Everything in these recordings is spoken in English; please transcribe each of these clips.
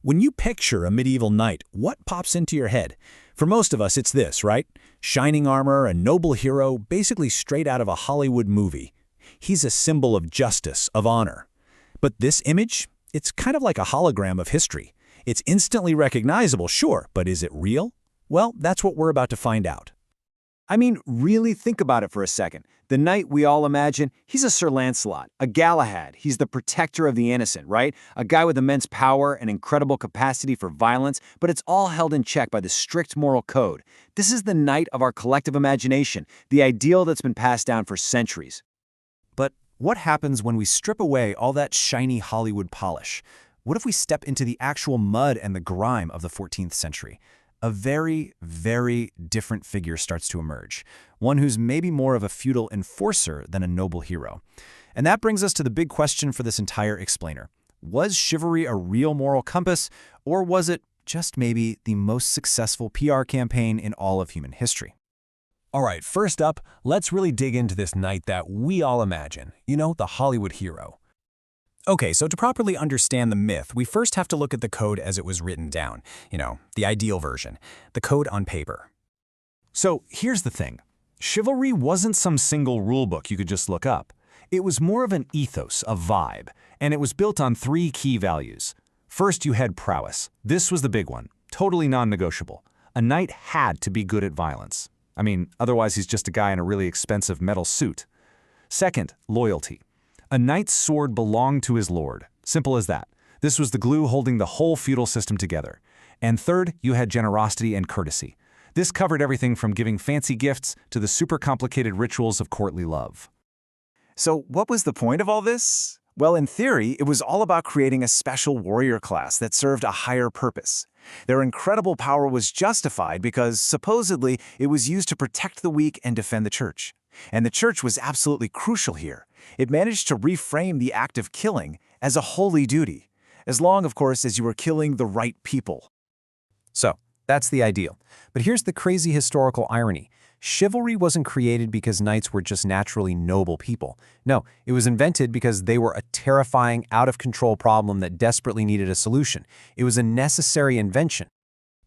When you picture a medieval knight, what pops into your head? For most of us, it's this, right? Shining armor, a noble hero, basically straight out of a Hollywood movie. He's a symbol of justice, of honor. But this image? It's kind of like a hologram of history. It's instantly recognizable, sure, but is it real? Well, that's what we're about to find out. I mean, really think about it for a second. The knight we all imagine, he's a Sir Lancelot, a Galahad. He's the protector of the innocent, right? A guy with immense power and incredible capacity for violence, but it's all held in check by the strict moral code. This is the knight of our collective imagination, the ideal that's been passed down for centuries. But what happens when we strip away all that shiny Hollywood polish? What if we step into the actual mud and the grime of the 14th century? A very, very different figure starts to emerge, one who's maybe more of a feudal enforcer than a noble hero. And that brings us to the big question for this entire explainer. Was chivalry a real moral compass, or was it just maybe the most successful PR campaign in all of human history? All right, first up, let's really dig into this knight that we all imagine. You know, the Hollywood hero. Okay, so to properly understand the myth, we first have to look at the code as it was written down. You know, the ideal version, the code on paper. So here's the thing. Chivalry wasn't some single rulebook you could just look up. It was more of an ethos, a vibe, and it was built on three key values. First, you had prowess. This was the big one, totally non-negotiable. A knight had to be good at violence. I mean, otherwise he's just a guy in a really expensive metal suit. Second, loyalty. A knight's sword belonged to his lord. Simple as that. This was the glue holding the whole feudal system together. And third, you had generosity and courtesy. This covered everything from giving fancy gifts to the super complicated rituals of courtly love. So what was the point of all this? Well, in theory, it was all about creating a special warrior class that served a higher purpose. Their incredible power was justified because, supposedly, it was used to protect the weak and defend the church. And the church was absolutely crucial here. It managed to reframe the act of killing as a holy duty, as long, of course, as you were killing the right people. So, that's the ideal. But here's the crazy historical irony. Chivalry wasn't created because knights were just naturally noble people. No, it was invented because they were a terrifying, out-of-control problem that desperately needed a solution. It was a necessary invention.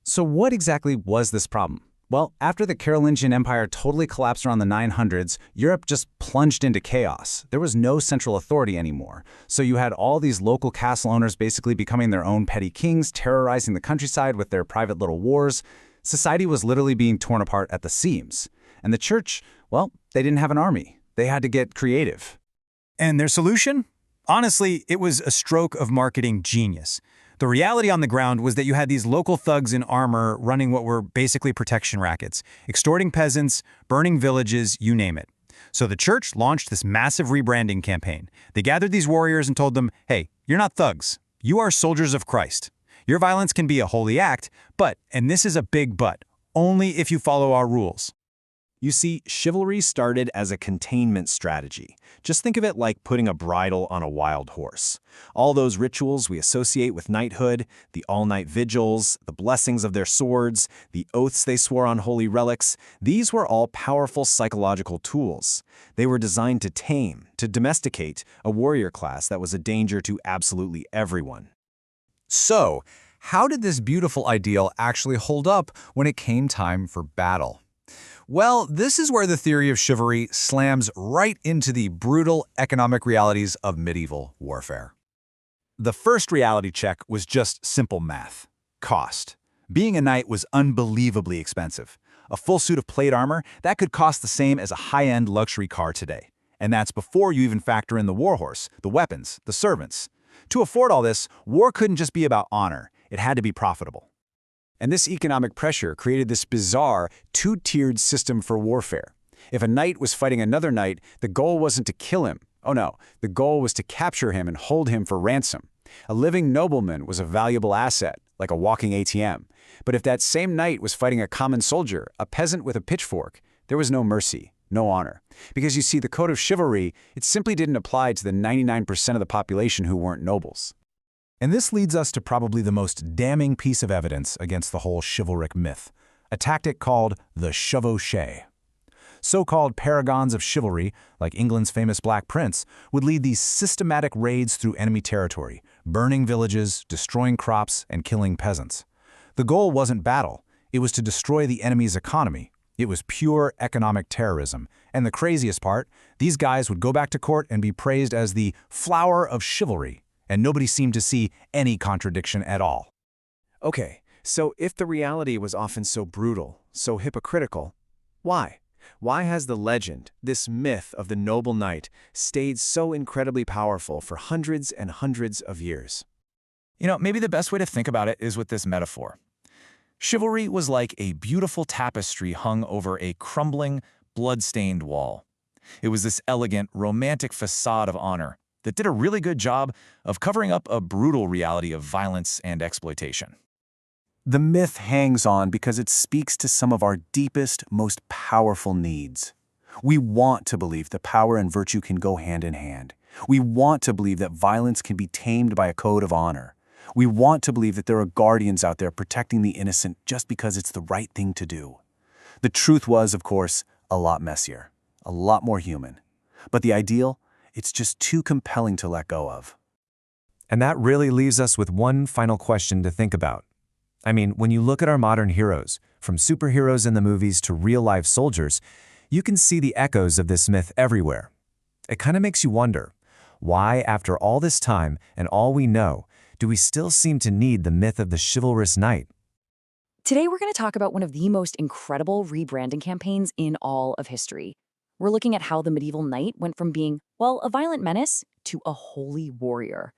So what exactly was this problem? Well, after the Carolingian Empire totally collapsed around the 900s, Europe just plunged into chaos. There was no central authority anymore. So you had all these local castle owners basically becoming their own petty kings, terrorizing the countryside with their private little wars. Society was literally being torn apart at the seams. And the church, well, they didn't have an army. They had to get creative. And their solution? Honestly, it was a stroke of marketing genius. The reality on the ground was that you had these local thugs in armor running what were basically protection rackets, extorting peasants, burning villages, you name it. So the church launched this massive rebranding campaign. They gathered these warriors and told them, hey, you're not thugs. You are soldiers of Christ. Your violence can be a holy act, but, and this is a big but, only if you follow our rules. You see, chivalry started as a containment strategy. Just think of it like putting a bridle on a wild horse. All those rituals we associate with knighthood, the all-night vigils, the blessings of their swords, the oaths they swore on holy relics, these were all powerful psychological tools. They were designed to tame, to domesticate a warrior class that was a danger to absolutely everyone. So, how did this beautiful ideal actually hold up when it came time for battle? Well, this is where the theory of chivalry slams right into the brutal economic realities of medieval warfare. The first reality check was just simple math. Cost. Being a knight was unbelievably expensive. A full suit of plate armor, that could cost the same as a high-end luxury car today. And that's before you even factor in the warhorse, the weapons, the servants. To afford all this, war couldn't just be about honor. It had to be profitable. And this economic pressure created this bizarre, two-tiered system for warfare. If a knight was fighting another knight, the goal wasn't to kill him. Oh no, the goal was to capture him and hold him for ransom. A living nobleman was a valuable asset, like a walking ATM. But if that same knight was fighting a common soldier, a peasant with a pitchfork, there was no mercy, no honor. Because you see, the code of chivalry, it simply didn't apply to the 99% of the population who weren't nobles. And this leads us to probably the most damning piece of evidence against the whole chivalric myth, a tactic called the chevauchée. So-called paragons of chivalry, like England's famous Black Prince, would lead these systematic raids through enemy territory, burning villages, destroying crops, and killing peasants. The goal wasn't battle. It was to destroy the enemy's economy. It was pure economic terrorism. And the craziest part, these guys would go back to court and be praised as the flower of chivalry, and nobody seemed to see any contradiction at all. Okay, so if the reality was often so brutal, so hypocritical, why? Why has the legend, this myth of the noble knight, stayed so incredibly powerful for hundreds and hundreds of years? Maybe the best way to think about it is with this metaphor. Chivalry was like a beautiful tapestry hung over a crumbling, blood-stained wall. It was this elegant, romantic facade of honor that did a really good job of covering up a brutal reality of violence and exploitation. The myth hangs on because it speaks to some of our deepest, most powerful needs. We want to believe that power and virtue can go hand in hand. We want to believe that violence can be tamed by a code of honor. We want to believe that there are guardians out there protecting the innocent just because it's the right thing to do. The truth was, of course, a lot messier, a lot more human. But the ideal, it's just too compelling to let go of. And that really leaves us with one final question to think about. I mean, when you look at our modern heroes, from superheroes in the movies to real-life soldiers, you can see the echoes of this myth everywhere. It kind of makes you wonder, why, after all this time and all we know, do we still seem to need the myth of the chivalrous knight? Today, we're going to talk about one of the most incredible rebranding campaigns in all of history. We're looking at how the medieval knight went from being, well, a violent menace to a holy warrior.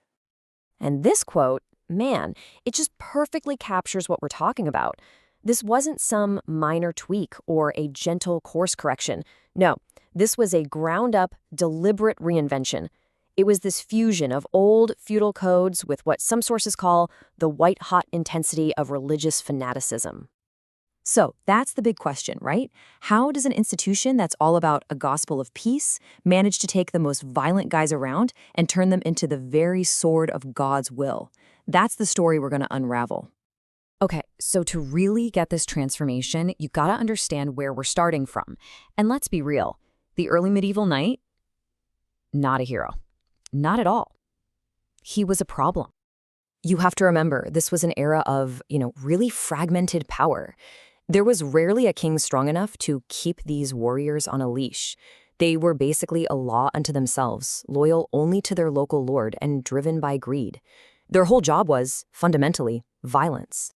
And this quote, man, it just perfectly captures what we're talking about. This wasn't some minor tweak or a gentle course correction. No, this was a ground-up, deliberate reinvention. It was this fusion of old feudal codes with what some sources call the white-hot intensity of religious fanaticism. So that's the big question, right? How does an institution that's all about a gospel of peace manage to take the most violent guys around and turn them into the very sword of God's will? That's the story we're going to unravel. Okay, so to really get this transformation, you got to understand where we're starting from. And let's be real, the early medieval knight, not a hero. Not at all. He was a problem. You have to remember, this was an era of, really fragmented power. There was rarely a king strong enough to keep these warriors on a leash. They were basically a law unto themselves, loyal only to their local lord and driven by greed. Their whole job was, fundamentally, violence.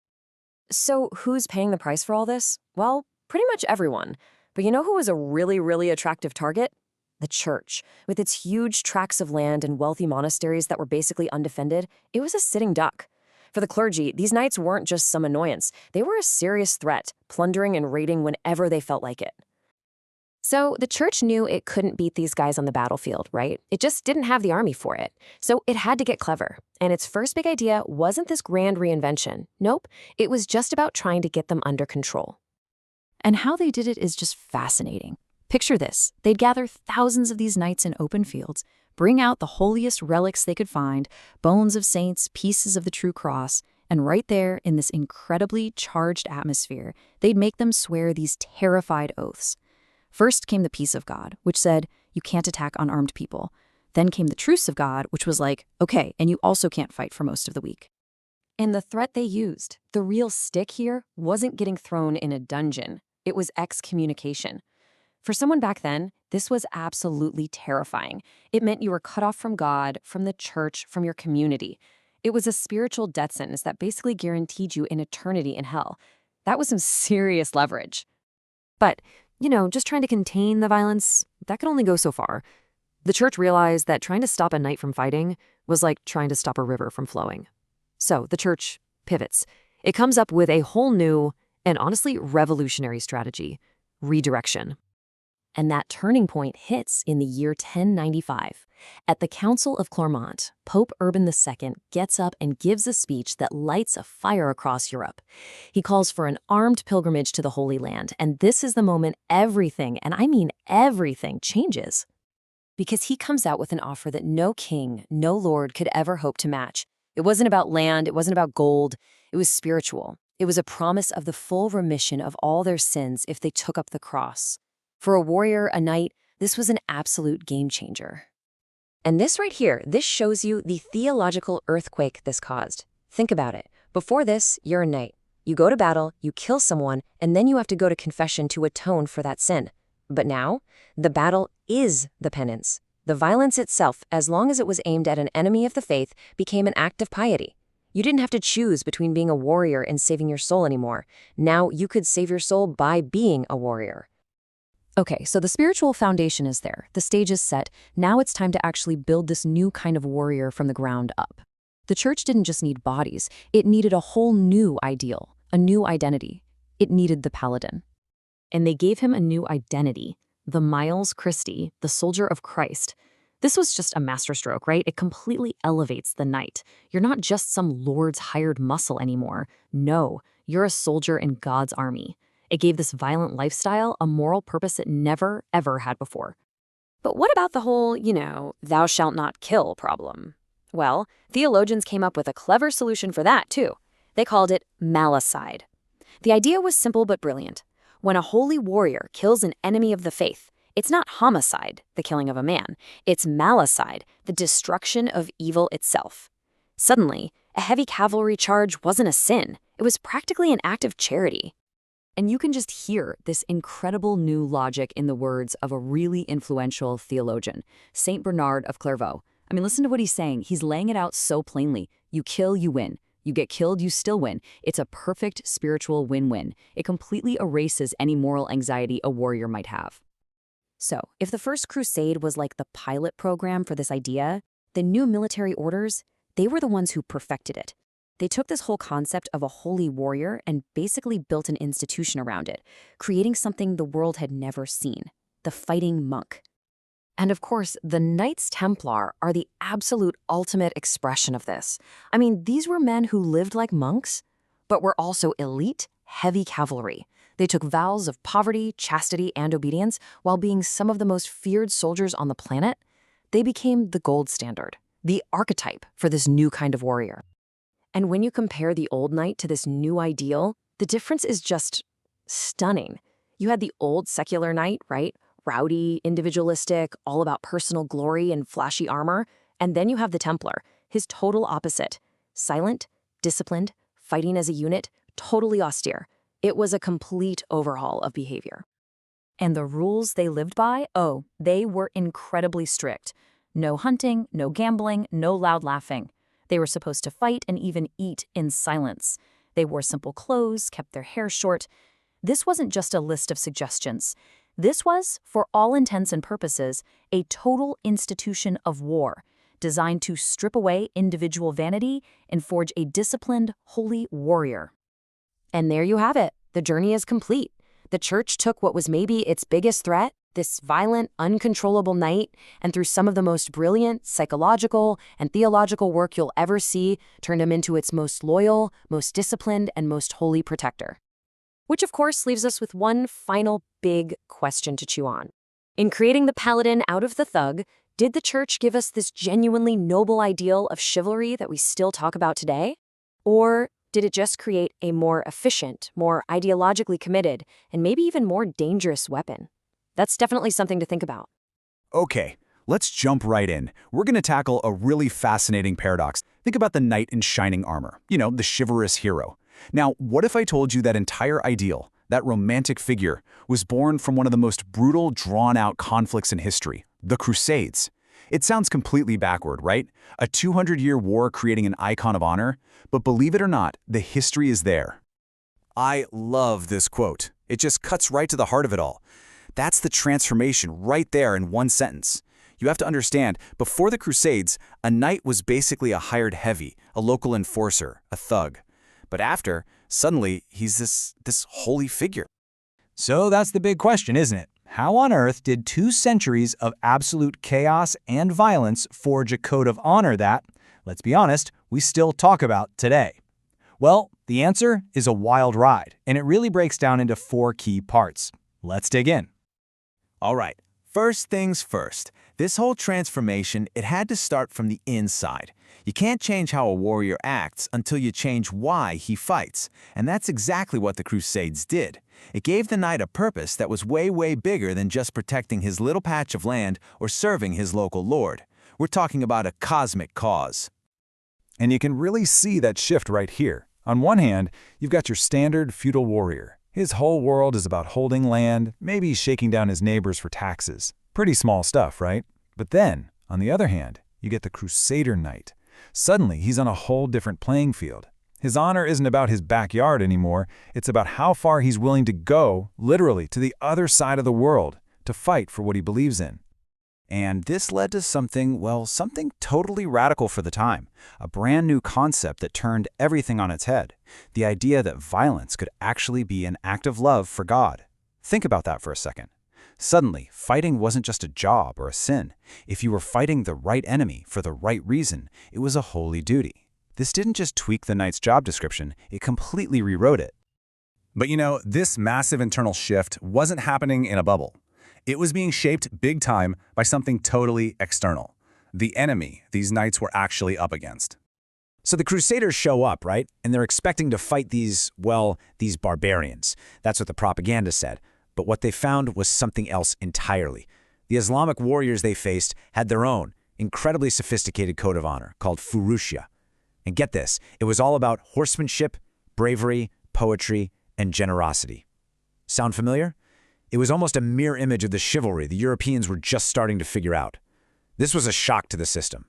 So who's paying the price for all this? Well, pretty much everyone. But you know who was a really, really attractive target? The church. With its huge tracts of land and wealthy monasteries that were basically undefended, it was a sitting duck. For the clergy, these knights weren't just some annoyance. They were a serious threat, plundering and raiding whenever they felt like it. So the church knew it couldn't beat these guys on the battlefield, right? It just didn't have the army for it. So it had to get clever. And its first big idea wasn't this grand reinvention. Nope, it was just about trying to get them under control. And how they did it is just fascinating. Picture this. They'd gather thousands of these knights in open fields, bring out the holiest relics they could find, bones of saints, pieces of the true cross, and right there in this incredibly charged atmosphere, they'd make them swear these terrified oaths. First came the peace of God, which said, you can't attack unarmed people. Then came the truce of God, which was like, okay, and you also can't fight for most of the week. And the threat they used, the real stick here, wasn't getting thrown in a dungeon. It was excommunication. For someone back then, this was absolutely terrifying. It meant you were cut off from God, from the church, from your community. It was a spiritual death sentence that basically guaranteed you an eternity in hell. That was some serious leverage. But, just trying to contain the violence, that could only go so far. The church realized that trying to stop a knight from fighting was like trying to stop a river from flowing. So the church pivots. It comes up with a whole new and honestly revolutionary strategy: redirection. And that turning point hits in the year 1095. At the Council of Clermont, Pope Urban II gets up and gives a speech that lights a fire across Europe. He calls for an armed pilgrimage to the Holy Land, and this is the moment everything, and I mean everything, changes. Because he comes out with an offer that no king, no lord could ever hope to match. It wasn't about land, it wasn't about gold, it was spiritual. It was a promise of the full remission of all their sins if they took up the cross. For a warrior, a knight, this was an absolute game changer. And this right here, this shows you the theological earthquake this caused. Think about it. Before this, you're a knight. You go to battle, you kill someone, and then you have to go to confession to atone for that sin. But now, the battle is the penance. The violence itself, as long as it was aimed at an enemy of the faith, became an act of piety. You didn't have to choose between being a warrior and saving your soul anymore. Now you could save your soul by being a warrior. Okay, so the spiritual foundation is there. The stage is set. Now it's time to actually build this new kind of warrior from the ground up. The church didn't just need bodies. It needed a whole new ideal, a new identity. It needed the paladin. And they gave him a new identity, the Miles Christi, the soldier of Christ. This was just a masterstroke, right? It completely elevates the knight. You're not just some lord's hired muscle anymore. No, you're a soldier in God's army. It gave this violent lifestyle a moral purpose it never, ever had before. But what about the whole, thou shalt not kill problem? Well, theologians came up with a clever solution for that, too. They called it malicide. The idea was simple but brilliant. When a holy warrior kills an enemy of the faith, it's not homicide, the killing of a man. It's malicide, the destruction of evil itself. Suddenly, a heavy cavalry charge wasn't a sin. It was practically an act of charity. And you can just hear this incredible new logic in the words of a really influential theologian, Saint Bernard of Clairvaux. I mean, listen to what he's saying. He's laying it out so plainly. You kill, you win. You get killed, you still win. It's a perfect spiritual win-win. It completely erases any moral anxiety a warrior might have. So, if the First Crusade was like the pilot program for this idea, the new military orders, they were the ones who perfected it. They took this whole concept of a holy warrior and basically built an institution around it, creating something the world had never seen, the fighting monk. And of course, the Knights Templar are the absolute ultimate expression of this. I mean, these were men who lived like monks, but were also elite, heavy cavalry. They took vows of poverty, chastity, and obedience while being some of the most feared soldiers on the planet. They became the gold standard, the archetype for this new kind of warrior. And when you compare the old knight to this new ideal, the difference is just stunning. You had the old secular knight, right? Rowdy, individualistic, all about personal glory and flashy armor. And then you have the Templar, his total opposite. Silent, disciplined, fighting as a unit, totally austere. It was a complete overhaul of behavior. And the rules they lived by, they were incredibly strict. No hunting, no gambling, no loud laughing. They were supposed to fight and even eat in silence. They wore simple clothes, kept their hair short. This wasn't just a list of suggestions. This was, for all intents and purposes, a total institution of war, designed to strip away individual vanity and forge a disciplined, holy warrior. And there you have it. The journey is complete. The church took what was maybe its biggest threat, this violent, uncontrollable knight, and through some of the most brilliant psychological and theological work you'll ever see, turned him into its most loyal, most disciplined, and most holy protector. Which, of course, leaves us with one final big question to chew on. In creating the paladin out of the thug, did the church give us this genuinely noble ideal of chivalry that we still talk about today? Or did it just create a more efficient, more ideologically committed, and maybe even more dangerous weapon? That's definitely something to think about. Okay, let's jump right in. We're going to tackle a really fascinating paradox. Think about the knight in shining armor, the chivalrous hero. Now, what if I told you that entire ideal, that romantic figure, was born from one of the most brutal, drawn-out conflicts in history, the Crusades? It sounds completely backward, right? A 200-year war creating an icon of honor, but believe it or not, the history is there. I love this quote. It just cuts right to the heart of it all. That's the transformation right there in one sentence. You have to understand, before the Crusades, a knight was basically a hired heavy, a local enforcer, a thug. But after, suddenly, he's this holy figure. So that's the big question, isn't it? How on earth did 2 centuries of absolute chaos and violence forge a code of honor that, let's be honest, we still talk about today? Well, the answer is a wild ride, and it really breaks down into 4 key parts. Let's dig in. All right, first things first. This whole transformation, it had to start from the inside. You can't change how a warrior acts until you change why he fights, and that's exactly what the Crusades did. It gave the knight a purpose that was way, way bigger than just protecting his little patch of land or serving his local lord. We're talking about a cosmic cause. And you can really see that shift right here. On one hand, you've got your standard feudal warrior. His whole world is about holding land, maybe shaking down his neighbors for taxes. Pretty small stuff, right? But then, on the other hand, you get the Crusader Knight. Suddenly, he's on a whole different playing field. His honor isn't about his backyard anymore. It's about how far he's willing to go, literally, to the other side of the world, to fight for what he believes in. And this led to something totally radical for the time. A brand new concept that turned everything on its head. The idea that violence could actually be an act of love for God. Think about that for a second. Suddenly, fighting wasn't just a job or a sin. If you were fighting the right enemy for the right reason, it was a holy duty. This didn't just tweak the knight's job description, it completely rewrote it. But this massive internal shift wasn't happening in a bubble. It was being shaped big time by something totally external. The enemy these knights were actually up against. So the Crusaders show up, right? And they're expecting to fight these barbarians. That's what the propaganda said. But what they found was something else entirely. The Islamic warriors they faced had their own, incredibly sophisticated code of honor called Furusha. And get this, it was all about horsemanship, bravery, poetry, and generosity. Sound familiar? It was almost a mirror image of the chivalry the Europeans were just starting to figure out. This was a shock to the system.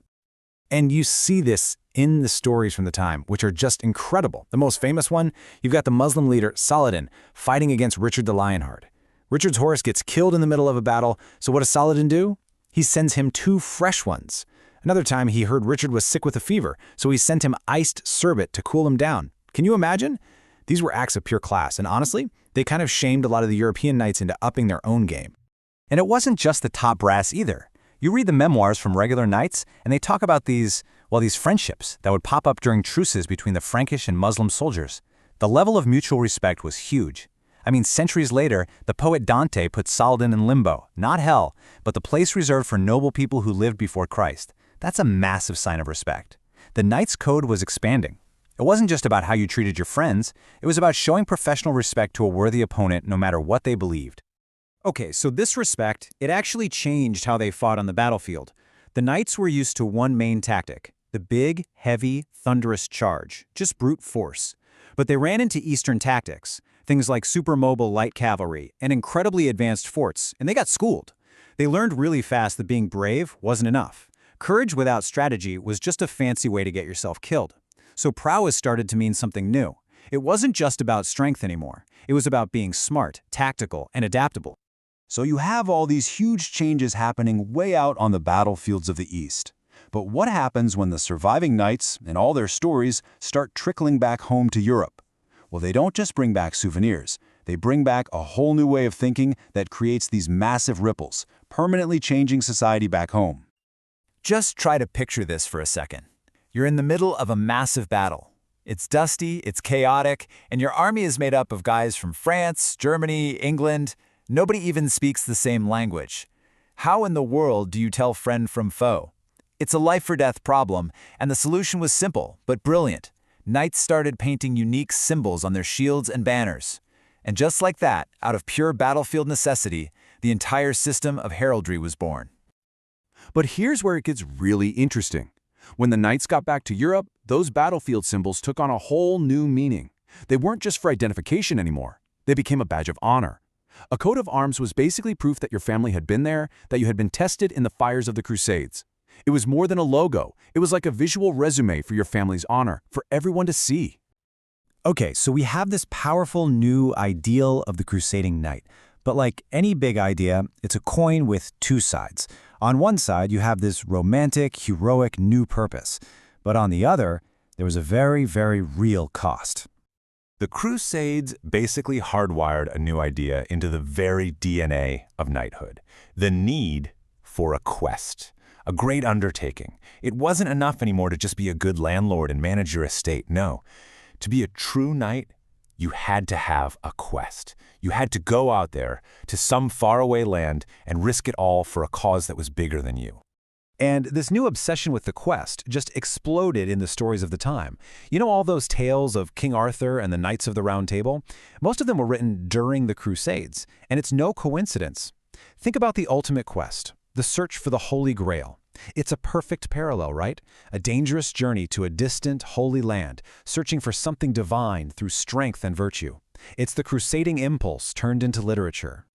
And you see this in the stories from the time, which are just incredible. The most famous one, you've got the Muslim leader Saladin fighting against Richard the Lionheart. Richard's horse gets killed in the middle of a battle, so what does Saladin do? He sends him 2 fresh ones. Another time, he heard Richard was sick with a fever, so he sent him iced sherbet to cool him down. Can you imagine? These were acts of pure class, and honestly, they kind of shamed a lot of the European knights into upping their own game. And it wasn't just the top brass either. You read the memoirs from regular knights, and they talk about these friendships that would pop up during truces between the Frankish and Muslim soldiers. The level of mutual respect was huge. I mean, centuries later, the poet Dante put Saladin in limbo, not hell, but the place reserved for noble people who lived before Christ. That's a massive sign of respect. The Knight's Code was expanding. It wasn't just about how you treated your friends, it was about showing professional respect to a worthy opponent no matter what they believed. Okay, so this respect, it actually changed how they fought on the battlefield. The knights were used to one main tactic, the big, heavy, thunderous charge, just brute force. But they ran into Eastern tactics, things like supermobile light cavalry and incredibly advanced forts, and they got schooled. They learned really fast that being brave wasn't enough. Courage without strategy was just a fancy way to get yourself killed. So prowess started to mean something new. It wasn't just about strength anymore. It was about being smart, tactical, and adaptable. So you have all these huge changes happening way out on the battlefields of the East. But what happens when the surviving knights and all their stories start trickling back home to Europe? Well, they don't just bring back souvenirs. They bring back a whole new way of thinking that creates these massive ripples, permanently changing society back home. Just try to picture this for a second. You're in the middle of a massive battle. It's dusty, it's chaotic, and your army is made up of guys from France, Germany, England. Nobody even speaks the same language. How in the world do you tell friend from foe? It's a life-or-death problem, and the solution was simple, but brilliant. Knights started painting unique symbols on their shields and banners. And just like that, out of pure battlefield necessity, the entire system of heraldry was born. But here's where it gets really interesting. When the knights got back to Europe, those battlefield symbols took on a whole new meaning. They weren't just for identification anymore. They became a badge of honor. A coat of arms was basically proof that your family had been there, that you had been tested in the fires of the Crusades. It was more than a logo. It was like a visual resume for your family's honor, for everyone to see. Okay, so we have this powerful new ideal of the crusading knight. But like any big idea, it's a coin with 2 sides. On one side, you have this romantic, heroic new purpose. But on the other, there was a very, very real cost. The Crusades basically hardwired a new idea into the very DNA of knighthood. The need for a quest. A great undertaking. It wasn't enough anymore to just be a good landlord and manage your estate. No. To be a true knight, you had to have a quest. You had to go out there to some faraway land and risk it all for a cause that was bigger than you. And this new obsession with the quest just exploded in the stories of the time. You know all those tales of King Arthur and the Knights of the Round Table? Most of them were written during the Crusades, and it's no coincidence. Think about the ultimate quest, the search for the Holy Grail. It's a perfect parallel, right? A dangerous journey to a distant, holy land, searching for something divine through strength and virtue. It's the crusading impulse turned into literature.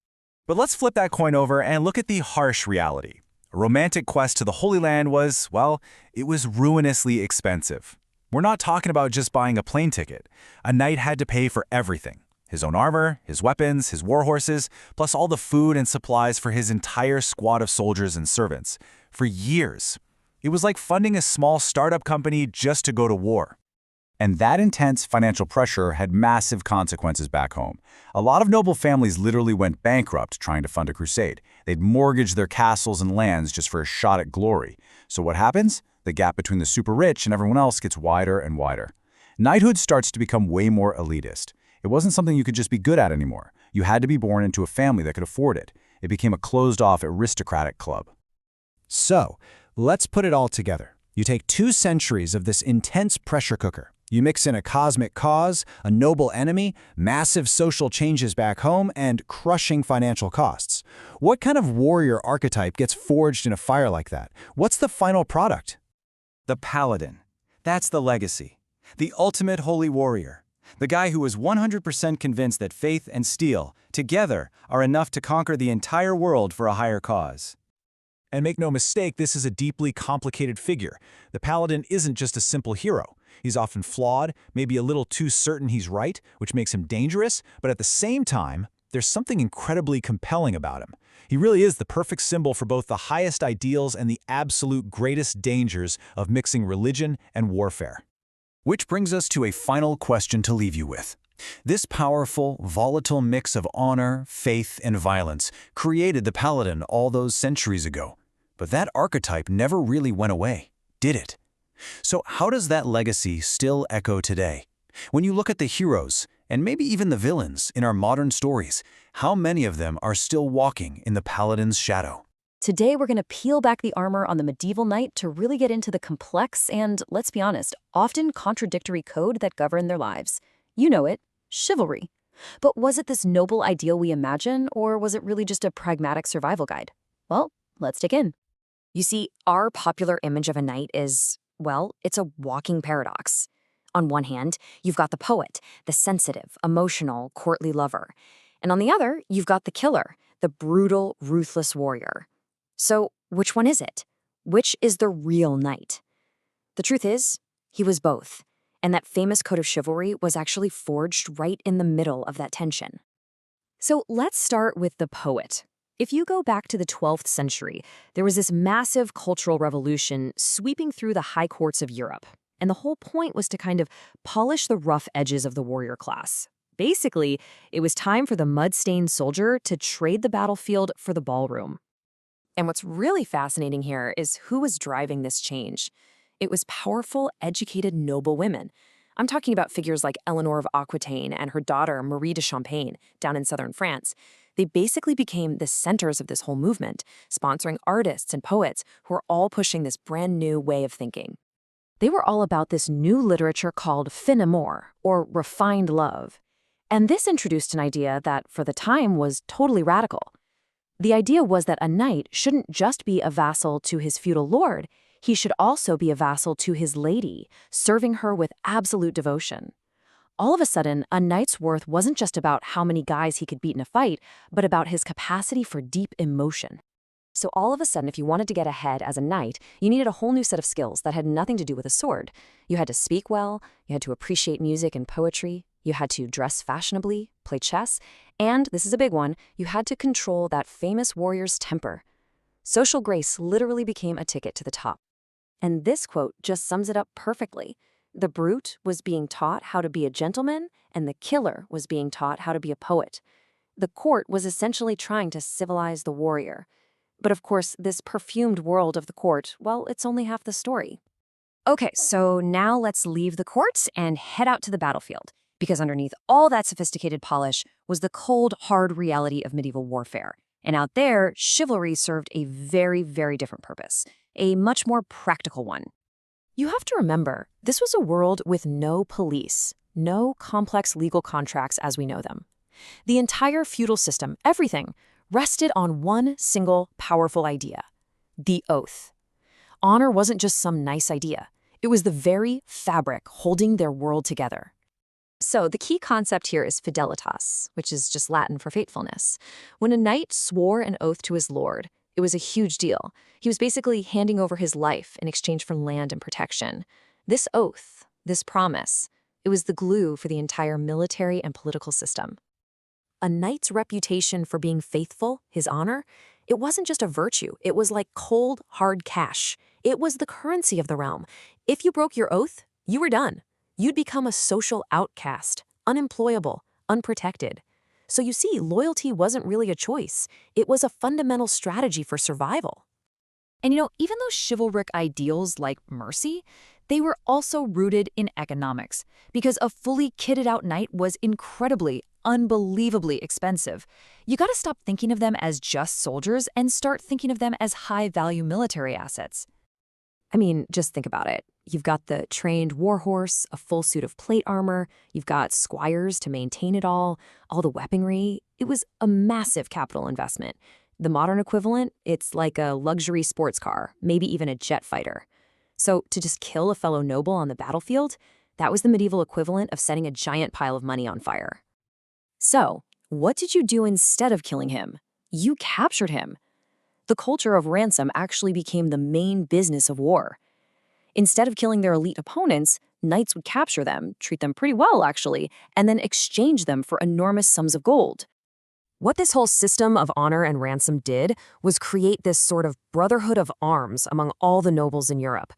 But let's flip that coin over and look at the harsh reality. A romantic quest to the Holy Land was, well, it was ruinously expensive. We're not talking about just buying a plane ticket. A knight had to pay for everything. His own armor, his weapons, his war horses, plus all the food and supplies for his entire squad of soldiers and servants. For years. It was like funding a small startup company just to go to war. And that intense financial pressure had massive consequences back home. A lot of noble families literally went bankrupt trying to fund a crusade. They'd mortgage their castles and lands just for a shot at glory. So what happens? The gap between the super rich and everyone else gets wider and wider. Knighthood starts to become way more elitist. It wasn't something you could just be good at anymore. You had to be born into a family that could afford it. It became a closed-off aristocratic club. So, let's put it all together. You take 2 centuries of this intense pressure cooker. You mix in a cosmic cause, a noble enemy, massive social changes back home, and crushing financial costs. What kind of warrior archetype gets forged in a fire like that? What's the final product? The Paladin. That's the legacy. The ultimate holy warrior. The guy who was 100% convinced that faith and steel, together, are enough to conquer the entire world for a higher cause. And make no mistake, this is a deeply complicated figure. The Paladin isn't just a simple hero. He's often flawed, maybe a little too certain he's right, which makes him dangerous, but at the same time, there's something incredibly compelling about him. He really is the perfect symbol for both the highest ideals and the absolute greatest dangers of mixing religion and warfare. Which brings us to a final question to leave you with. This powerful, volatile mix of honor, faith, and violence created the Paladin all those centuries ago. But that archetype never really went away, did it? So how does that legacy still echo today? When you look at the heroes, and maybe even the villains in our modern stories, how many of them are still walking in the Paladin's shadow? Today, we're going to peel back the armor on the medieval knight to really get into the complex and, let's be honest, often contradictory code that governed their lives. You know it, chivalry. But was it this noble ideal we imagine, or was it really just a pragmatic survival guide? Well, let's dig in. You see, our popular image of a knight is, well, it's a walking paradox. On one hand, you've got the poet, the sensitive, emotional, courtly lover. And on the other, you've got the killer, the brutal, ruthless warrior. So, which one is it? Which is the real knight? The truth is, he was both. And that famous code of chivalry was actually forged right in the middle of that tension. So let's start with the poet. If you go back to the 12th century, there was this massive cultural revolution sweeping through the high courts of Europe. And the whole point was to kind of polish the rough edges of the warrior class. Basically, it was time for the mud-stained soldier to trade the battlefield for the ballroom. And what's really fascinating here is who was driving this change. It was powerful, educated, noble women. I'm talking about figures like Eleanor of Aquitaine and her daughter Marie de Champagne down in southern France. They basically became the centers of this whole movement, sponsoring artists and poets who were all pushing this brand new way of thinking. They were all about this new literature called fin amour, or refined love. And this introduced an idea that, for the time, was totally radical. The idea was that a knight shouldn't just be a vassal to his feudal lord, he should also be a vassal to his lady, serving her with absolute devotion. All of a sudden, a knight's worth wasn't just about how many guys he could beat in a fight, but about his capacity for deep emotion. So all of a sudden, if you wanted to get ahead as a knight, you needed a whole new set of skills that had nothing to do with a sword. You had to speak well, you had to appreciate music and poetry, you had to dress fashionably, play chess, and, this is a big one, you had to control that famous warrior's temper. Social grace literally became a ticket to the top. And this quote just sums it up perfectly. The brute was being taught how to be a gentleman, and the killer was being taught how to be a poet. The court was essentially trying to civilize the warrior. But of course, this perfumed world of the court, well, it's only half the story. Okay, so now let's leave the court and head out to the battlefield, because underneath all that sophisticated polish was the cold, hard reality of medieval warfare. And out there, chivalry served a very, very different purpose, a much more practical one. You have to remember, this was a world with no police, no complex legal contracts as we know them. The entire feudal system, everything, rested on one single powerful idea: the oath. Honor wasn't just some nice idea. It was the very fabric holding their world together. So the key concept here is fidelitas, which is just Latin for faithfulness. When a knight swore an oath to his lord, it was a huge deal. He was basically handing over his life in exchange for land and protection. This oath, this promise, it was the glue for the entire military and political system. A knight's reputation for being faithful, his honor, it wasn't just a virtue. It was like cold, hard cash. It was the currency of the realm. If you broke your oath, you were done. You'd become a social outcast, unemployable, unprotected. So you see, loyalty wasn't really a choice. It was a fundamental strategy for survival. And even those chivalric ideals like mercy, they were also rooted in economics, because a fully kitted out knight was incredibly, unbelievably expensive. You gotta stop thinking of them as just soldiers and start thinking of them as high-value military assets. I mean, just think about it. You've got the trained warhorse, a full suit of plate armor, you've got squires to maintain it all the weaponry. It was a massive capital investment. The modern equivalent, it's like a luxury sports car, maybe even a jet fighter. So to just kill a fellow noble on the battlefield, that was the medieval equivalent of setting a giant pile of money on fire. So, what did you do instead of killing him? You captured him. The culture of ransom actually became the main business of war. Instead of killing their elite opponents, knights would capture them, treat them pretty well actually, and then exchange them for enormous sums of gold. What this whole system of honor and ransom did was create this sort of brotherhood of arms among all the nobles in Europe.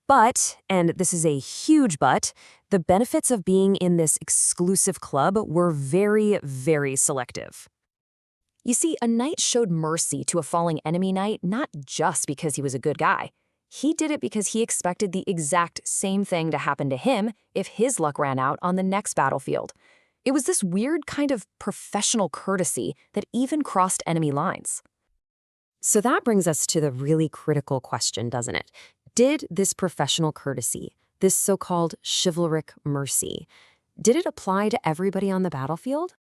But, and this is a huge but, the benefits of being in this exclusive club were very, very selective. You see, a knight showed mercy to a falling enemy knight not just because he was a good guy. He did it because he expected the exact same thing to happen to him if his luck ran out on the next battlefield. It was this weird kind of professional courtesy that even crossed enemy lines. So that brings us to the really critical question, doesn't it? Did this professional courtesy, this so-called chivalric mercy, did it apply to everybody on the battlefield?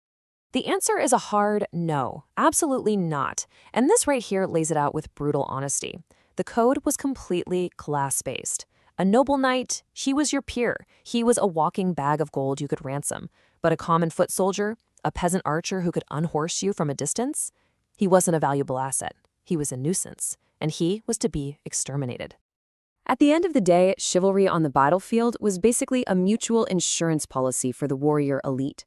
The answer is a hard no, absolutely not. And this right here lays it out with brutal honesty. The code was completely class-based. A noble knight, he was your peer. He was a walking bag of gold you could ransom. But a common foot soldier, a peasant archer who could unhorse you from a distance, he wasn't a valuable asset. He was a nuisance, and he was to be exterminated. At the end of the day, chivalry on the battlefield was basically a mutual insurance policy for the warrior elite.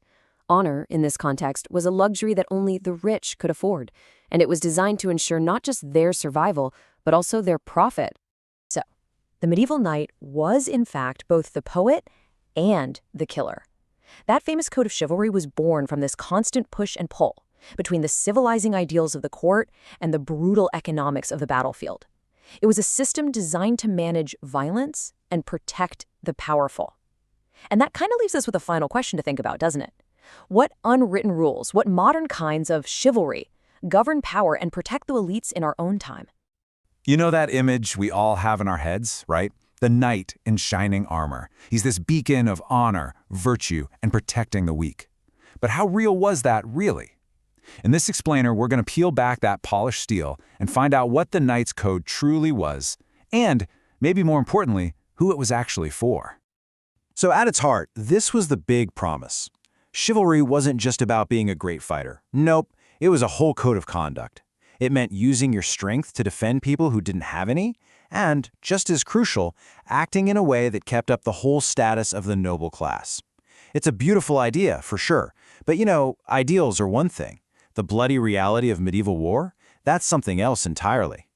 Honor, in this context, was a luxury that only the rich could afford, and it was designed to ensure not just their survival, but also their profit. So, the medieval knight was, in fact, both the poet and the killer. That famous code of chivalry was born from this constant push and pull between the civilizing ideals of the court and the brutal economics of the battlefield. It was a system designed to manage violence and protect the powerful. And that kind of leaves us with a final question to think about, doesn't it? What unwritten rules, what modern kinds of chivalry govern power and protect the elites in our own time? You know that image we all have in our heads, right? The knight in shining armor. He's this beacon of honor, virtue, and protecting the weak. But how real was that really? In this explainer, we're going to peel back that polished steel and find out what the Knight's Code truly was, and, maybe more importantly, who it was actually for. So at its heart, this was the big promise. Chivalry wasn't just about being a great fighter. Nope, it was a whole code of conduct. It meant using your strength to defend people who didn't have any, and, just as crucial, acting in a way that kept up the whole status of the noble class. It's a beautiful idea, for sure, but ideals are one thing. The bloody reality of medieval war, that's something else entirely.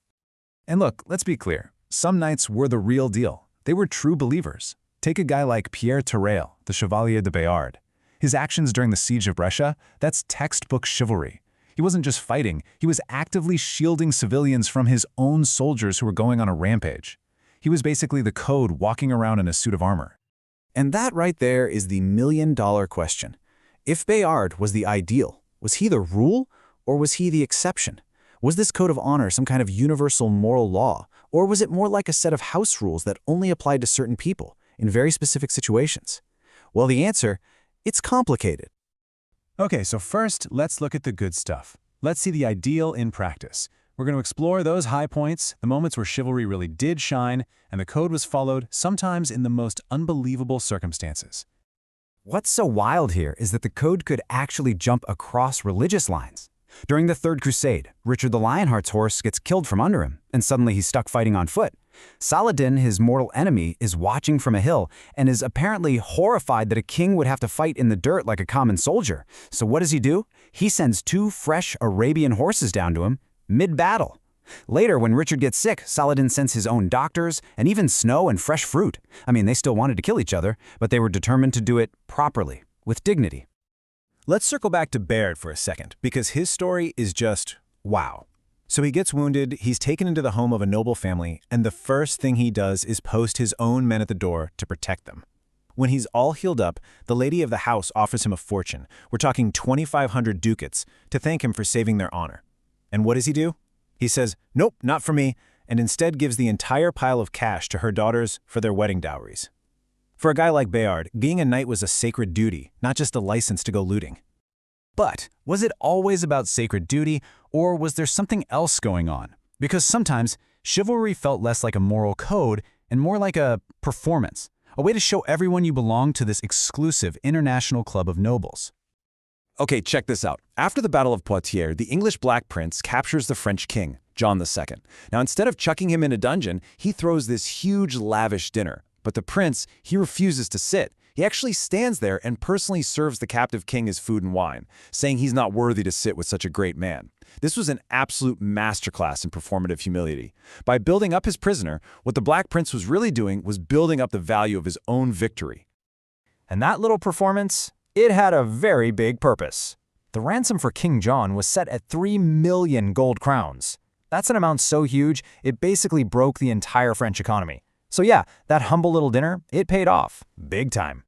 And look, let's be clear. Some knights were the real deal. They were true believers. Take a guy like Pierre Terrail, the Chevalier de Bayard. His actions during the siege of Brescia, that's textbook chivalry. He wasn't just fighting, he was actively shielding civilians from his own soldiers who were going on a rampage. He was basically the code walking around in a suit of armor. And that right there is the million-dollar question. If Bayard was the ideal, was he the rule, or was he the exception? Was this code of honor some kind of universal moral law, or was it more like a set of house rules that only applied to certain people in very specific situations? Well, the answer, it's complicated. Okay, so first, let's look at the good stuff. Let's see the ideal in practice. We're going to explore those high points, the moments where chivalry really did shine, and the code was followed, sometimes in the most unbelievable circumstances. What's so wild here is that the code could actually jump across religious lines. During the Third Crusade, Richard the Lionheart's horse gets killed from under him, and suddenly he's stuck fighting on foot. Saladin, his mortal enemy, is watching from a hill and is apparently horrified that a king would have to fight in the dirt like a common soldier. So what does he do? He sends 2 fresh Arabian horses down to him, mid-battle. Later, when Richard gets sick, Saladin sends his own doctors and even snow and fresh fruit. I mean, they still wanted to kill each other, but they were determined to do it properly, with dignity. Let's circle back to Bayard for a second, because his story is just wow. So he gets wounded, he's taken into the home of a noble family, and the first thing he does is post his own men at the door to protect them. When he's all healed up, the lady of the house offers him a fortune, we're talking 2,500 ducats, to thank him for saving their honor. And what does he do? He says, nope, not for me, and instead gives the entire pile of cash to her daughters for their wedding dowries. For a guy like Bayard, being a knight was a sacred duty, not just a license to go looting. But was it always about sacred duty, or was there something else going on? Because sometimes chivalry felt less like a moral code and more like a performance, a way to show everyone you belong to this exclusive international club of nobles. Okay, check this out. After the Battle of Poitiers, the English Black Prince captures the French king, John II. Now, instead of chucking him in a dungeon, he throws this huge, lavish dinner. But the prince, he refuses to sit. He actually stands there and personally serves the captive king his food and wine, saying he's not worthy to sit with such a great man. This was an absolute masterclass in performative humility. By building up his prisoner, what the Black Prince was really doing was building up the value of his own victory. And that little performance, it had a very big purpose. The ransom for King John was set at 3 million gold crowns. That's an amount so huge, it basically broke the entire French economy. So yeah, that humble little dinner, it paid off, big time.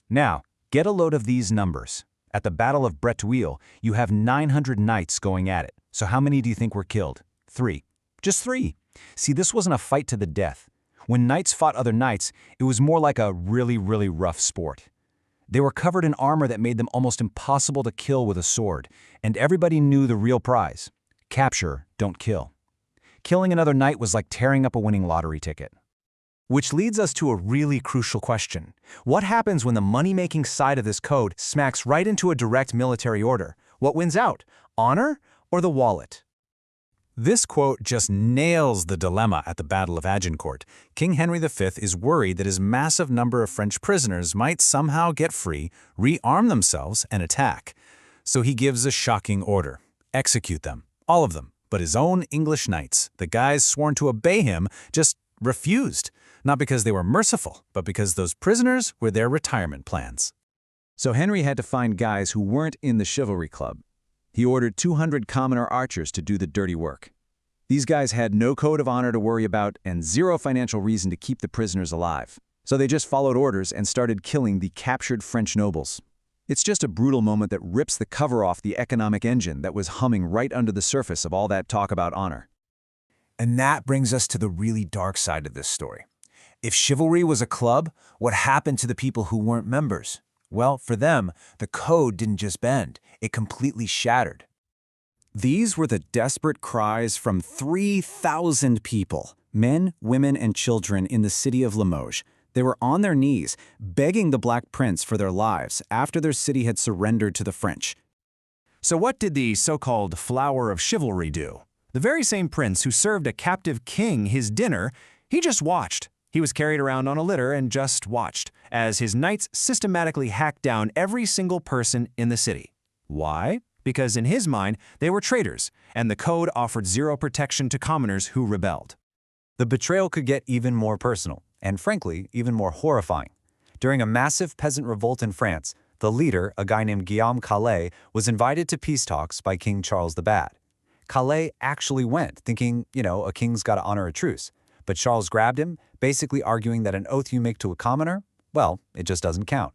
Now, get a load of these numbers. At the Battle of Bretteville, you have 900 knights going at it. So how many do you think were killed? 3. Just 3. See, this wasn't a fight to the death. When knights fought other knights, it was more like a really, really rough sport. They were covered in armor that made them almost impossible to kill with a sword, and everybody knew the real prize. Capture, don't kill. Killing another knight was like tearing up a winning lottery ticket. Which leads us to a really crucial question. What happens when the money-making side of this code smacks right into a direct military order? What wins out? Honor or the wallet? This quote just nails the dilemma at the Battle of Agincourt. King Henry V is worried that his massive number of French prisoners might somehow get free, rearm themselves, and attack. So he gives a shocking order. Execute them. All of them. But his own English knights, the guys sworn to obey him, just refused. Not because they were merciful, but because those prisoners were their retirement plans. So Henry had to find guys who weren't in the chivalry club. He ordered 200 commoner archers to do the dirty work. These guys had no code of honor to worry about and zero financial reason to keep the prisoners alive. So they just followed orders and started killing the captured French nobles. It's just a brutal moment that rips the cover off the economic engine that was humming right under the surface of all that talk about honor. And that brings us to the really dark side of this story. If chivalry was a club, what happened to the people who weren't members? Well, for them, the code didn't just bend, it completely shattered. These were the desperate cries from 3,000 people, men, women, and children in the city of Limoges. They were on their knees, begging the Black Prince for their lives after their city had surrendered to the French. So what did the so-called flower of chivalry do? The very same prince who served a captive king his dinner, he just watched. He was carried around on a litter and just watched as his knights systematically hacked down every single person in the city. Why? Because in his mind, they were traitors, and the code offered zero protection to commoners who rebelled. The betrayal could get even more personal, and frankly, even more horrifying. During a massive peasant revolt in France, the leader, a guy named Guillaume Calais, was invited to peace talks by King Charles the Bad. Calais actually went, thinking, a king's got to honor a truce. But Charles grabbed him, basically arguing that an oath you make to a commoner, well, it just doesn't count.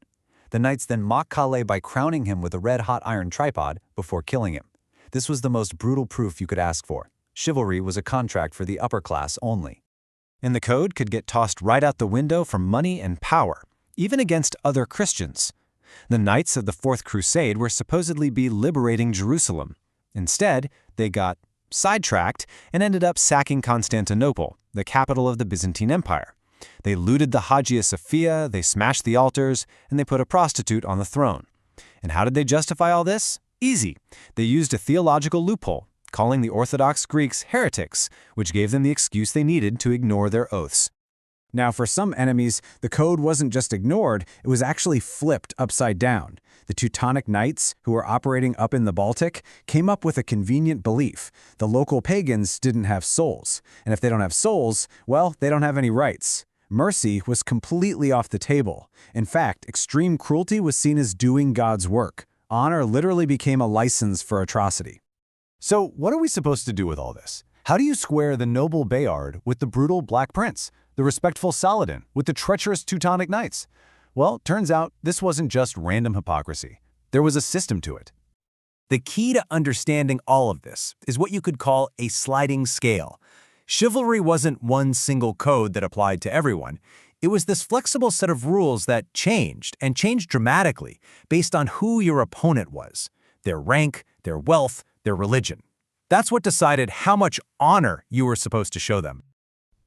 The knights then mocked Calais by crowning him with a red-hot iron tripod before killing him. This was the most brutal proof you could ask for. Chivalry was a contract for the upper class only. And the code could get tossed right out the window for money and power, even against other Christians. The Knights of the Fourth Crusade were supposedly be liberating Jerusalem. Instead, they got sidetracked, and ended up sacking Constantinople, the capital of the Byzantine Empire. They looted the Hagia Sophia, they smashed the altars, and they put a prostitute on the throne. And how did they justify all this? Easy. They used a theological loophole, calling the Orthodox Greeks heretics, which gave them the excuse they needed to ignore their oaths. Now, for some enemies, the code wasn't just ignored, it was actually flipped upside down. The Teutonic Knights, who were operating up in the Baltic, came up with a convenient belief. The local pagans didn't have souls, and if they don't have souls, well, they don't have any rights. Mercy was completely off the table. In fact, extreme cruelty was seen as doing God's work. Honor literally became a license for atrocity. So, what are we supposed to do with all this? How do you square the noble Bayard with the brutal Black Prince, the respectful Saladin with the treacherous Teutonic Knights? Well, turns out this wasn't just random hypocrisy. There was a system to it. The key to understanding all of this is what you could call a sliding scale. Chivalry wasn't one single code that applied to everyone. It was this flexible set of rules that changed, and changed dramatically, based on who your opponent was, their rank, their wealth, their religion. That's what decided how much honor you were supposed to show them.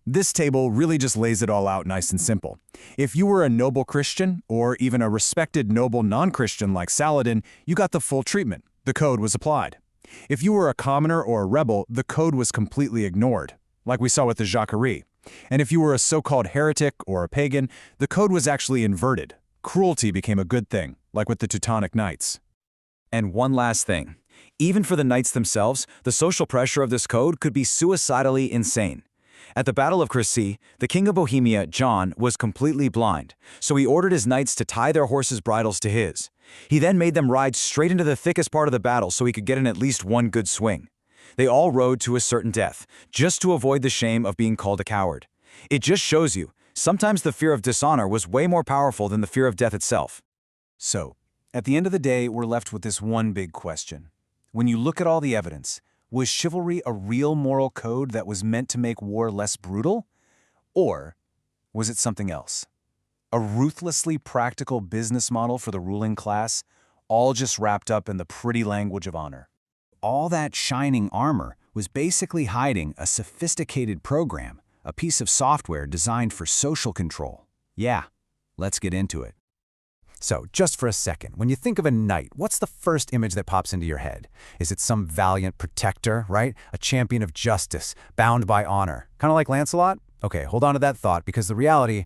This table really just lays it all out nice and simple. If you were a noble Christian, or even a respected noble non-Christian like Saladin, you got the full treatment. The code was applied. If you were a commoner or a rebel, the code was completely ignored, like we saw with the Jacquerie. And if you were a so-called heretic or a pagan, the code was actually inverted. Cruelty became a good thing, like with the Teutonic Knights. And one last thing. Even for the knights themselves, the social pressure of this code could be suicidally insane. At the Battle of Crécy, the King of Bohemia, John, was completely blind, so he ordered his knights to tie their horses' bridles to his. He then made them ride straight into the thickest part of the battle so he could get in at least one good swing. They all rode to a certain death, just to avoid the shame of being called a coward. It just shows you, sometimes the fear of dishonor was way more powerful than the fear of death itself. So, at the end of the day, we're left with this one big question. When you look at all the evidence, was chivalry a real moral code that was meant to make war less brutal? Or was it something else? A ruthlessly practical business model for the ruling class, all just wrapped up in the pretty language of honor? All that shining armor was basically hiding a sophisticated program, a piece of software designed for social control. Yeah, let's get into it. So, just for a second, when you think of a knight, what's the first image that pops into your head? Is it some valiant protector, right? A champion of justice, bound by honor? Kind of like Lancelot? Okay, hold on to that thought, because the reality,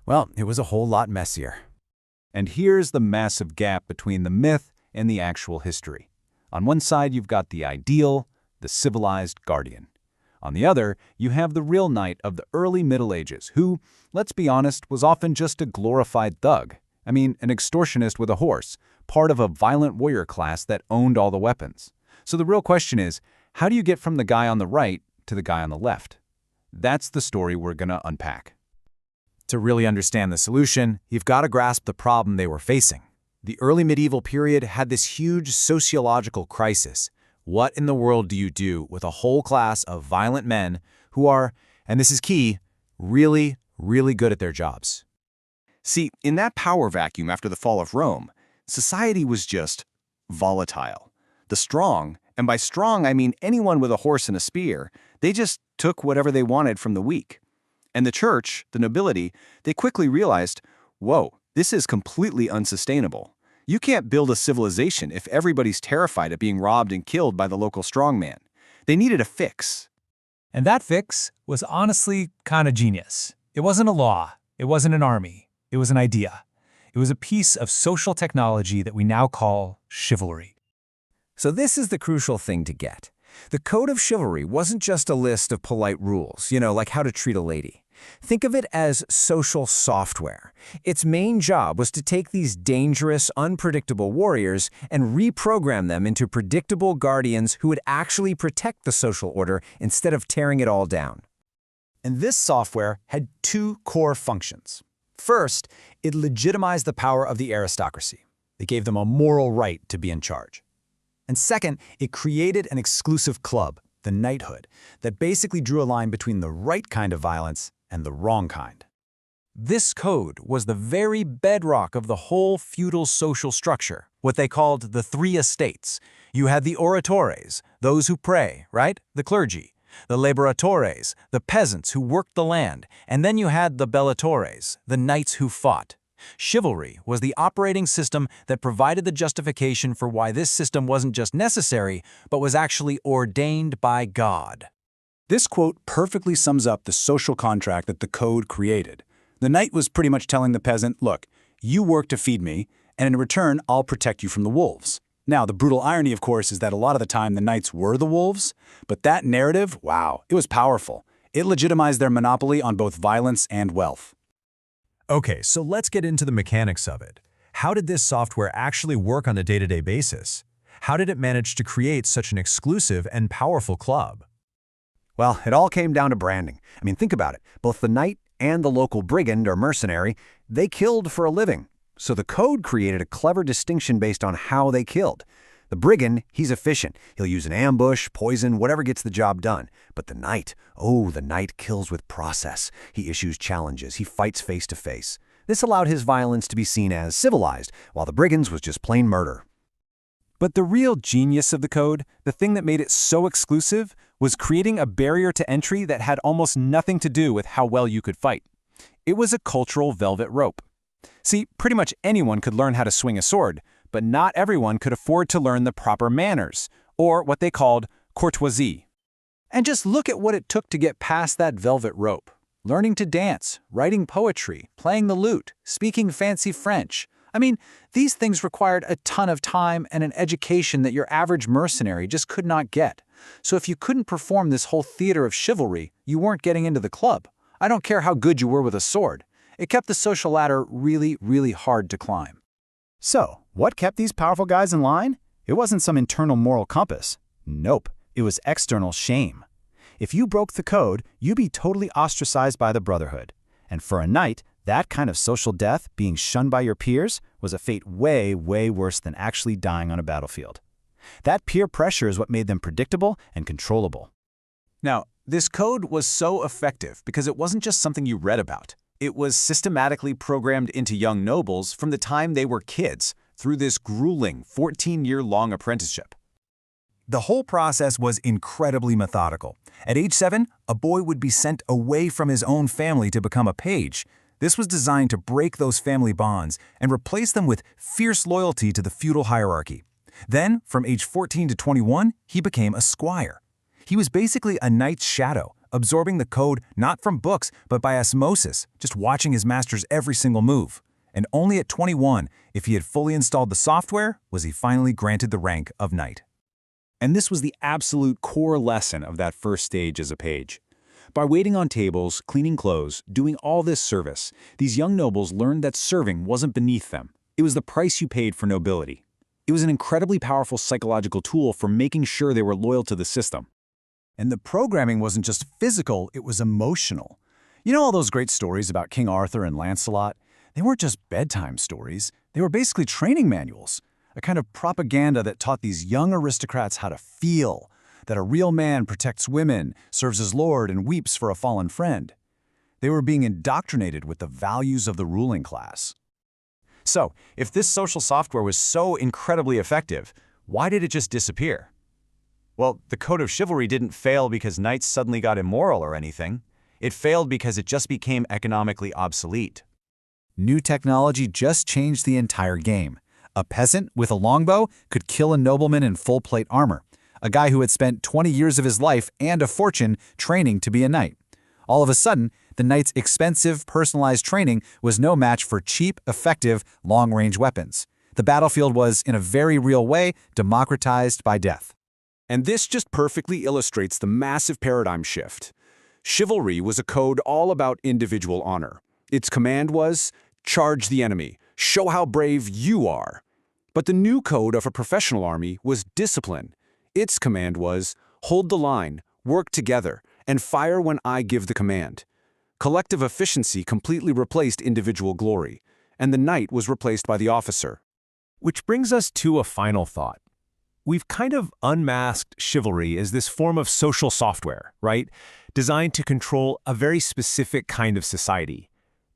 well, it was a whole lot messier. And here's the massive gap between the myth and the actual history. On one side, you've got the ideal, the civilized guardian. On the other, you have the real knight of the early Middle Ages, who, let's be honest, was often just a glorified thug. I mean, an extortionist with a horse, part of a violent warrior class that owned all the weapons. So the real question is, how do you get from the guy on the right to the guy on the left? That's the story we're going to unpack. To really understand the solution, you've got to grasp the problem they were facing. The early medieval period had this huge sociological crisis. What in the world do you do with a whole class of violent men who are, and this is key, really, really good at their jobs? See, in that power vacuum after the fall of Rome, society was just volatile. The strong, and by strong I mean anyone with a horse and a spear, they just took whatever they wanted from the weak. And the church, the nobility, they quickly realized, whoa, this is completely unsustainable. You can't build a civilization if everybody's terrified of being robbed and killed by the local strongman. They needed a fix. And that fix was honestly kind of genius. It wasn't a law. It wasn't an army. It was an idea. It was a piece of social technology that we now call chivalry. So this is the crucial thing to get. The Code of Chivalry wasn't just a list of polite rules, like how to treat a lady. Think of it as social software. Its main job was to take these dangerous, unpredictable warriors and reprogram them into predictable guardians who would actually protect the social order instead of tearing it all down. And this software had two core functions. First, it legitimized the power of the aristocracy. It gave them a moral right to be in charge. And second, it created an exclusive club, the knighthood, that basically drew a line between the right kind of violence and the wrong kind. This code was the very bedrock of the whole feudal social structure, what they called the three estates. You had the oratores, those who pray, right? The clergy. The laboratores, the peasants who worked the land. And then you had the bellatores, the knights who fought. Chivalry was the operating system that provided the justification for why this system wasn't just necessary, but was actually ordained by God. This quote perfectly sums up the social contract that the code created. The knight was pretty much telling the peasant, look, you work to feed me, and in return, I'll protect you from the wolves. Now, the brutal irony, of course, is that a lot of the time the knights were the wolves, but that narrative, wow, it was powerful. It legitimized their monopoly on both violence and wealth. Okay, so let's get into the mechanics of it. How did this software actually work on a day-to-day basis? How did it manage to create such an exclusive and powerful club? Well, it all came down to branding. I mean, think about it. Both the knight and the local brigand or mercenary, they killed for a living. So the code created a clever distinction based on how they killed. The brigand, he's efficient. He'll use an ambush, poison, whatever gets the job done. But the knight, the knight kills with process. He issues challenges. He fights face to face. This allowed his violence to be seen as civilized, while the brigand's was just plain murder. But the real genius of the code, the thing that made it so exclusive, was creating a barrier to entry that had almost nothing to do with how well you could fight. It was a cultural velvet rope. See, pretty much anyone could learn how to swing a sword, but not everyone could afford to learn the proper manners, or what they called courtoisie. And just look at what it took to get past that velvet rope. Learning to dance, writing poetry, playing the lute, speaking fancy French. I mean, these things required a ton of time and an education that your average mercenary just could not get. So if you couldn't perform this whole theater of chivalry, you weren't getting into the club. I don't care how good you were with a sword. It kept the social ladder really, really hard to climb. So, what kept these powerful guys in line? It wasn't some internal moral compass. Nope, it was external shame. If you broke the code, you'd be totally ostracized by the Brotherhood. And for a knight, that kind of social death, being shunned by your peers, was a fate way, way worse than actually dying on a battlefield. That peer pressure is what made them predictable and controllable. Now, this code was so effective because it wasn't just something you read about. It was systematically programmed into young nobles from the time they were kids through this grueling 14-year-long apprenticeship. The whole process was incredibly methodical. At age 7, a boy would be sent away from his own family to become a page. This was designed to break those family bonds and replace them with fierce loyalty to the feudal hierarchy. Then, from age 14 to 21, he became a squire. He was basically a knight's shadow, absorbing the code not from books but by osmosis, just watching his master's every single move. And only at 21, if he had fully installed the software, was he finally granted the rank of knight. And this was the absolute core lesson of that first stage as a page. By waiting on tables, cleaning clothes, doing all this service, these young nobles learned that serving wasn't beneath them. It was the price you paid for nobility. It was an incredibly powerful psychological tool for making sure they were loyal to the system. And the programming wasn't just physical, it was emotional. You know all those great stories about King Arthur and Lancelot? They weren't just bedtime stories. They were basically training manuals, a kind of propaganda that taught these young aristocrats how to feel, that a real man protects women, serves his lord, and weeps for a fallen friend. They were being indoctrinated with the values of the ruling class. So, if this social software was so incredibly effective, why did it just disappear? Well, the Code of Chivalry didn't fail because knights suddenly got immoral or anything. It failed because it just became economically obsolete. New technology just changed the entire game. A peasant with a longbow could kill a nobleman in full-plate armor, a guy who had spent 20 years of his life and a fortune training to be a knight. All of a sudden, the knight's expensive, personalized training was no match for cheap, effective, long-range weapons. The battlefield was, in a very real way, democratized by death. And this just perfectly illustrates the massive paradigm shift. Chivalry was a code all about individual honor. Its command was, charge the enemy, show how brave you are. But the new code of a professional army was discipline. Its command was, hold the line, work together, and fire when I give the command. Collective efficiency completely replaced individual glory, and the knight was replaced by the officer. Which brings us to a final thought. We've kind of unmasked chivalry as this form of social software, right? Designed to control a very specific kind of society.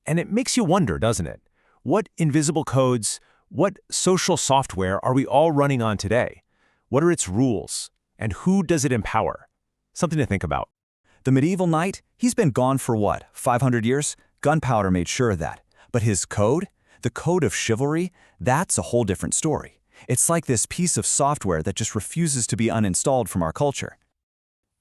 And it makes you wonder, doesn't it? What invisible codes, what social software are we all running on today? What are its rules? And who does it empower? Something to think about. The medieval knight, he's been gone for what, 500 years? Gunpowder made sure of that. But his code? The code of chivalry? That's a whole different story. It's like this piece of software that just refuses to be uninstalled from our culture.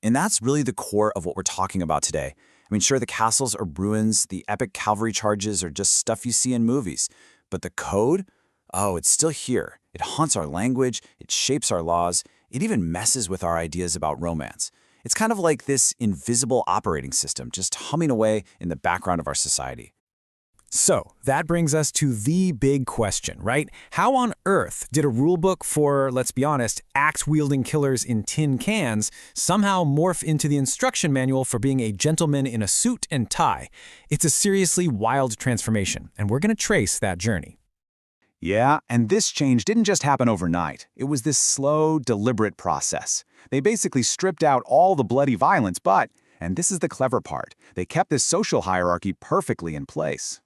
And that's really the core of what we're talking about today. I mean, sure, the castles are ruins, the epic cavalry charges are just stuff you see in movies. But the code? Oh, it's still here. It haunts our language, it shapes our laws, it even messes with our ideas about romance. It's kind of like this invisible operating system just humming away in the background of our society. So, that brings us to the big question, right? How on earth did a rulebook for, let's be honest, axe-wielding killers in tin cans somehow morph into the instruction manual for being a gentleman in a suit and tie? It's a seriously wild transformation, and we're going to trace that journey. Yeah, and this change didn't just happen overnight. It was this slow, deliberate process. They basically stripped out all the bloody violence, but, and this is the clever part, they kept this social hierarchy perfectly in place.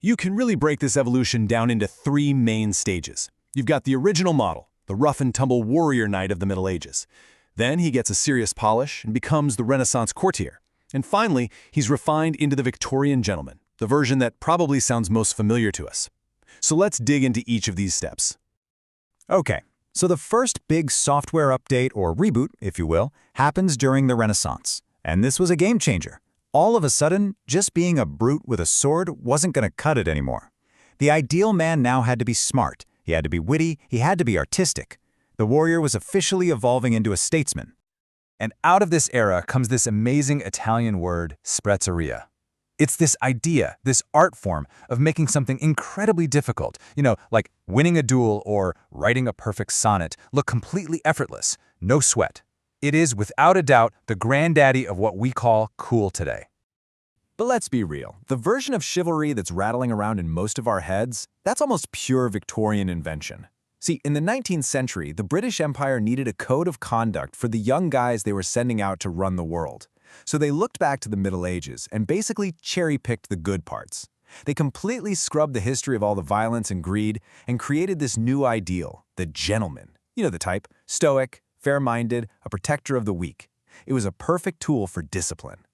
You can really break this evolution down into 3 main stages. You've got the original model, the rough-and-tumble warrior knight of the Middle Ages. Then he gets a serious polish and becomes the Renaissance courtier. And finally, he's refined into the Victorian gentleman, the version that probably sounds most familiar to us. So let's dig into each of these steps. Okay, so the first big software update, or reboot, if you will, happens during the Renaissance. And this was a game changer. All of a sudden, just being a brute with a sword wasn't going to cut it anymore. The ideal man now had to be smart, he had to be witty, he had to be artistic. The warrior was officially evolving into a statesman. And out of this era comes this amazing Italian word, sprezzaria. It's this idea, this art form of making something incredibly difficult, like winning a duel or writing a perfect sonnet, look completely effortless, no sweat. It is, without a doubt, the granddaddy of what we call cool today. But let's be real, the version of chivalry that's rattling around in most of our heads, that's almost pure Victorian invention. See, in the 19th century, the British Empire needed a code of conduct for the young guys they were sending out to run the world. So they looked back to the Middle Ages and basically cherry-picked the good parts. They completely scrubbed the history of all the violence and greed and created this new ideal, the gentleman. You know the type, stoic, fair-minded, a protector of the weak. It was a perfect tool for discipline.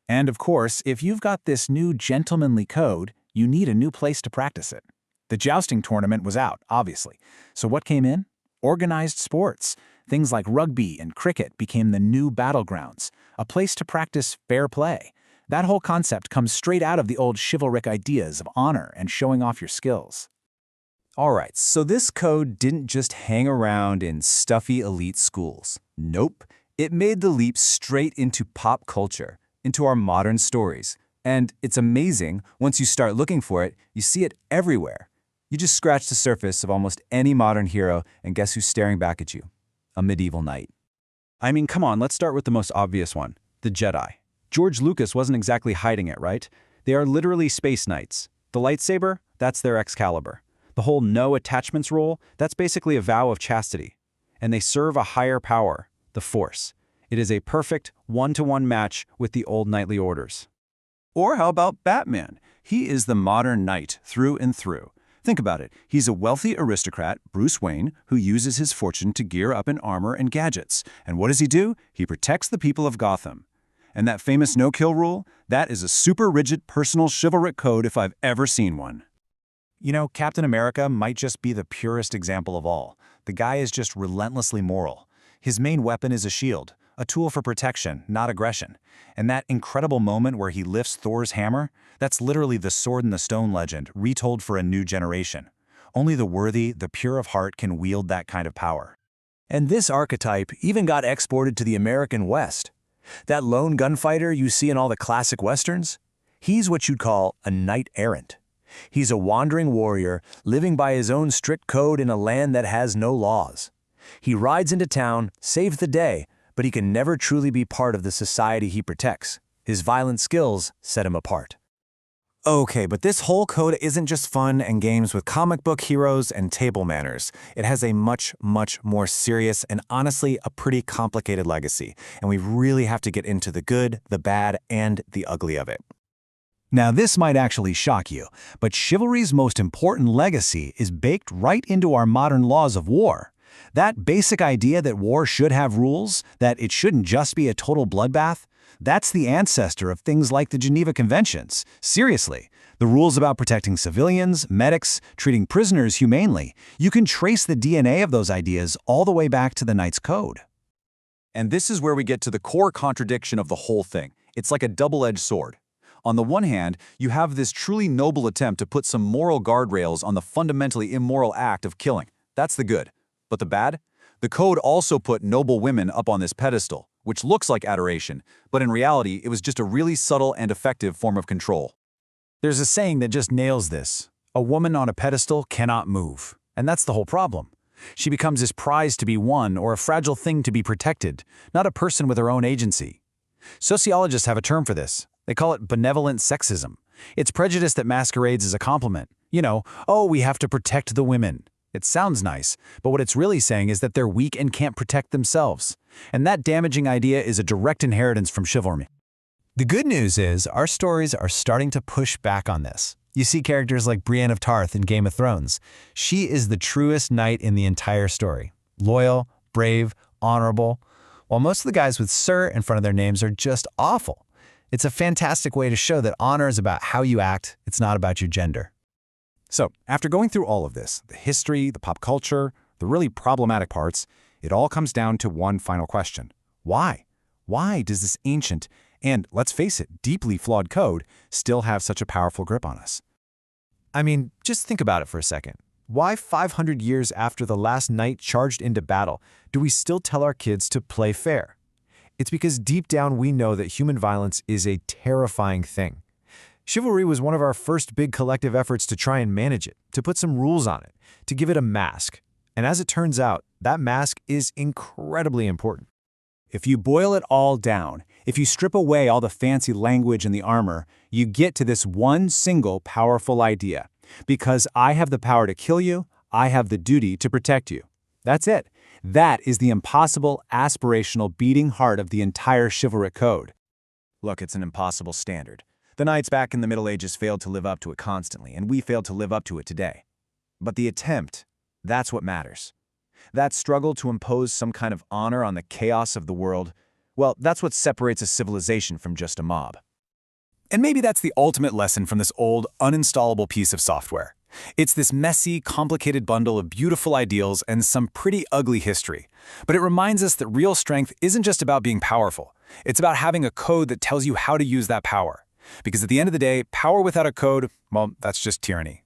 And of course, if you've got this new gentlemanly code, you need a new place to practice it. The jousting tournament was out, obviously. So what came in? Organized sports. Things like rugby and cricket became the new battlegrounds, a place to practice fair play. That whole concept comes straight out of the old chivalric ideas of honor and showing off your skills. All right, so this code didn't just hang around in stuffy elite schools. Nope, it made the leap straight into pop culture, into our modern stories. And it's amazing, once you start looking for it, you see it everywhere. You just scratch the surface of almost any modern hero, and guess who's staring back at you? A medieval knight. I mean, come on, let's start with the most obvious one, the Jedi. George Lucas wasn't exactly hiding it, right? They are literally space knights. The lightsaber, that's their Excalibur. The whole no attachments rule, that's basically a vow of chastity. And they serve a higher power, the Force. It is a perfect one-to-one match with the old knightly orders. Or how about Batman? He is the modern knight through and through. Think about it. He's a wealthy aristocrat, Bruce Wayne, who uses his fortune to gear up in armor and gadgets. And what does he do? He protects the people of Gotham. And that famous no-kill rule? That is a super rigid personal chivalric code if I've ever seen one. You know, Captain America might just be the purest example of all. The guy is just relentlessly moral. His main weapon is a shield, a tool for protection, not aggression. And that incredible moment where he lifts Thor's hammer, that's literally the Sword in the Stone legend, retold for a new generation. Only the worthy, the pure of heart can wield that kind of power. And this archetype even got exported to the American West. That lone gunfighter you see in all the classic westerns, he's what you'd call a knight-errant. He's a wandering warrior living by his own strict code in a land that has no laws. He rides into town, saves the day, but he can never truly be part of the society he protects. His violent skills set him apart. Okay, but this whole code isn't just fun and games with comic book heroes and table manners. It has a much, much more serious and honestly a pretty complicated legacy, and we really have to get into the good, the bad, and the ugly of it. Now, this might actually shock you, but chivalry's most important legacy is baked right into our modern laws of war. That basic idea that war should have rules, that it shouldn't just be a total bloodbath, that's the ancestor of things like the Geneva Conventions. Seriously, the rules about protecting civilians, medics, treating prisoners humanely, you can trace the DNA of those ideas all the way back to the Knights Code. And this is where we get to the core contradiction of the whole thing. It's like a double-edged sword. On the one hand, you have this truly noble attempt to put some moral guardrails on the fundamentally immoral act of killing. That's the good. But the bad? The code also put noble women up on this pedestal, which looks like adoration, but in reality, it was just a really subtle and effective form of control. There's a saying that just nails this. A woman on a pedestal cannot move. And that's the whole problem. She becomes this prize to be won or a fragile thing to be protected, not a person with her own agency. Sociologists have a term for this. They call it benevolent sexism. It's prejudice that masquerades as a compliment. You know, oh, we have to protect the women. It sounds nice, but what it's really saying is that they're weak and can't protect themselves. And that damaging idea is a direct inheritance from chivalry. The good news is our stories are starting to push back on this. You see characters like Brienne of Tarth in Game of Thrones. She is the truest knight in the entire story. Loyal, brave, honorable, while most of the guys with Sir in front of their names are just awful. It's a fantastic way to show that honor is about how you act, it's not about your gender. So, after going through all of this, the history, the pop culture, the really problematic parts, it all comes down to one final question. Why? Why does this ancient and, let's face it, deeply flawed code still have such a powerful grip on us? I mean, just think about it for a second. Why 500 years after the last knight charged into battle do we still tell our kids to play fair? It's because deep down we know that human violence is a terrifying thing. Chivalry was one of our first big collective efforts to try and manage it, to put some rules on it, to give it a mask. And as it turns out, that mask is incredibly important. If you boil it all down, if you strip away all the fancy language and the armor, you get to this one single powerful idea. Because I have the power to kill you, I have the duty to protect you. That's it. That is the impossible, aspirational beating heart of the entire chivalric code. Look, it's an impossible standard. The knights back in the Middle Ages failed to live up to it constantly, and we failed to live up to it today. But the attempt, that's what matters. That struggle to impose some kind of honor on the chaos of the world, well, that's what separates a civilization from just a mob. And maybe that's the ultimate lesson from this old, uninstallable piece of software. It's this messy, complicated bundle of beautiful ideals and some pretty ugly history. But it reminds us that real strength isn't just about being powerful. It's about having a code that tells you how to use that power. Because at the end of the day, power without a code, well, that's just tyranny.